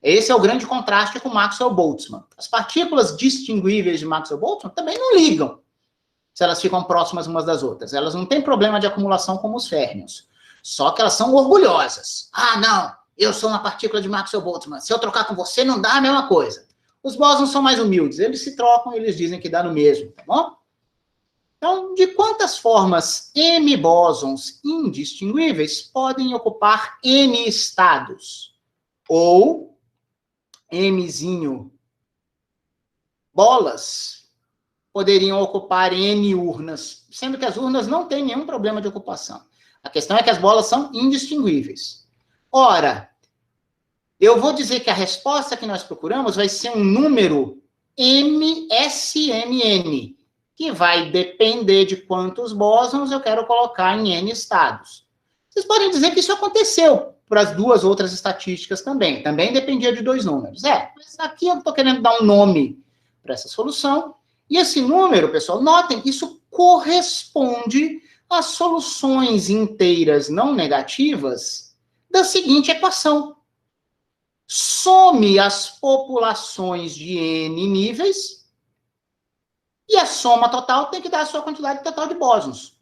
Esse é o grande contraste com Maxwell-Boltzmann. As partículas distinguíveis de Maxwell-Boltzmann também não ligam se elas ficam próximas umas das outras. Elas não têm problema de acumulação como os férmions. Só que elas são orgulhosas. Ah, não, eu sou uma partícula de Maxwell-Boltzmann. Se eu trocar com você, não dá a mesma coisa. Os bósons são mais humildes. Eles se trocam e eles dizem que dá no mesmo, tá bom? Então, de quantas formas M bósons indistinguíveis podem ocupar N estados? Ou Mzinho bolas poderiam ocupar N urnas, sendo que as urnas não têm nenhum problema de ocupação. A questão é que as bolas são indistinguíveis. Ora, eu vou dizer que a resposta que nós procuramos vai ser um número MSMN, que vai depender de quantos bósons eu quero colocar em N estados. Vocês podem dizer que isso aconteceu para as duas outras estatísticas também. Também dependia de dois números. Mas aqui eu estou querendo dar um nome para essa solução. E esse número, pessoal, notem, isso corresponde às soluções inteiras não negativas da seguinte equação. Some as populações de N níveis e a soma total tem que dar a sua quantidade total de bósons.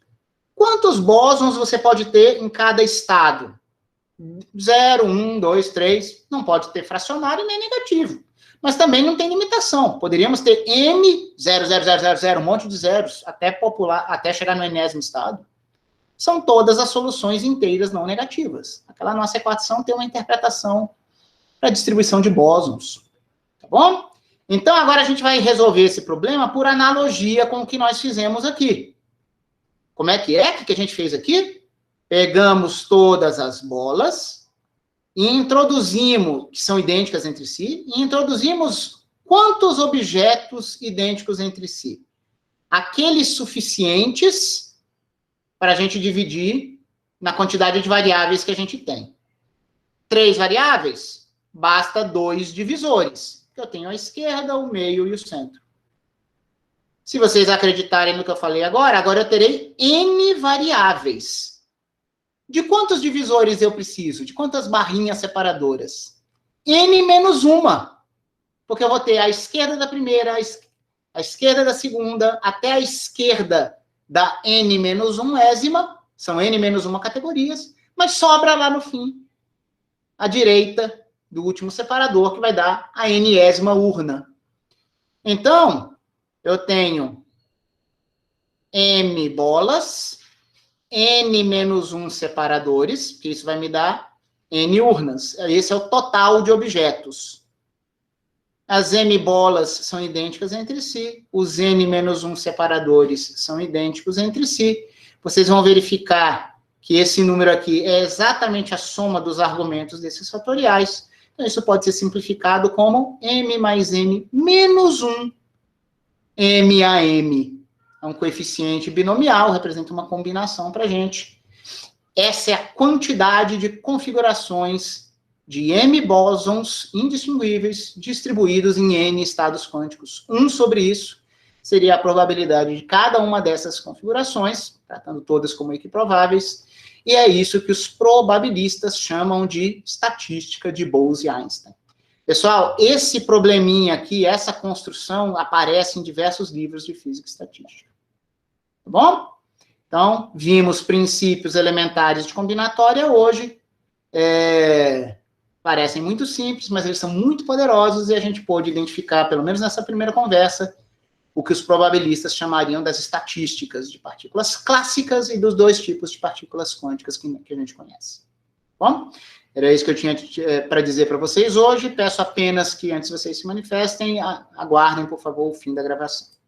Quantos bósons você pode ter em cada estado? 0, 1, 2, 3. Não pode ter fracionário nem negativo. Mas também não tem limitação. Poderíamos ter M, 0, 0, 0, 0, 0, um monte de zeros, até chegar no enésimo estado. São todas as soluções inteiras não negativas. Aquela nossa equação tem uma interpretação para distribuição de bósons. Tá bom? Então, agora a gente vai resolver esse problema por analogia com o que nós fizemos aqui. Como é que é? O que a gente fez aqui? Pegamos todas as bolas e introduzimos, que são idênticas entre si, e introduzimos quantos objetos idênticos entre si? Aqueles suficientes para a gente dividir na quantidade de variáveis que a gente tem. 3 variáveis? Basta 2 divisores. Eu tenho a esquerda, o meio e o centro. Se vocês acreditarem no que eu falei agora eu terei N variáveis. De quantos divisores eu preciso? De quantas barrinhas separadoras? N menos uma. Porque eu vou ter a esquerda da primeira, a esquerda da segunda, até a esquerda da N menos 1ª. São N menos 1 categorias. Mas sobra lá no fim a direita do último separador, que vai dar a N-ésima urna. Então, eu tenho M bolas, N menos 1 separadores, que isso vai me dar N urnas. Esse é o total de objetos. As M bolas são idênticas entre si, os N menos 1 separadores são idênticos entre si. Vocês vão verificar que esse número aqui é exatamente a soma dos argumentos desses fatoriais. Então, isso pode ser simplificado como M mais N menos 1 M a M. É um coeficiente binomial, representa uma combinação para a gente. Essa é a quantidade de configurações de M bósons indistinguíveis distribuídos em N estados quânticos. 1 sobre isso seria a probabilidade de cada uma dessas configurações, tratando todas como equiprováveis. E é isso que os probabilistas chamam de estatística de Bose-Einstein. Pessoal, esse probleminha aqui, essa construção, aparece em diversos livros de física e estatística. Tá bom? Então, vimos princípios elementares de combinatória hoje. parecem muito simples, mas eles são muito poderosos e a gente pôde identificar, pelo menos nessa primeira conversa, o que os probabilistas chamariam das estatísticas de partículas clássicas e dos dois tipos de partículas quânticas que a gente conhece. Bom, era isso que eu tinha para dizer para vocês hoje. Peço apenas que, antes de vocês se manifestem, aguardem, por favor, o fim da gravação.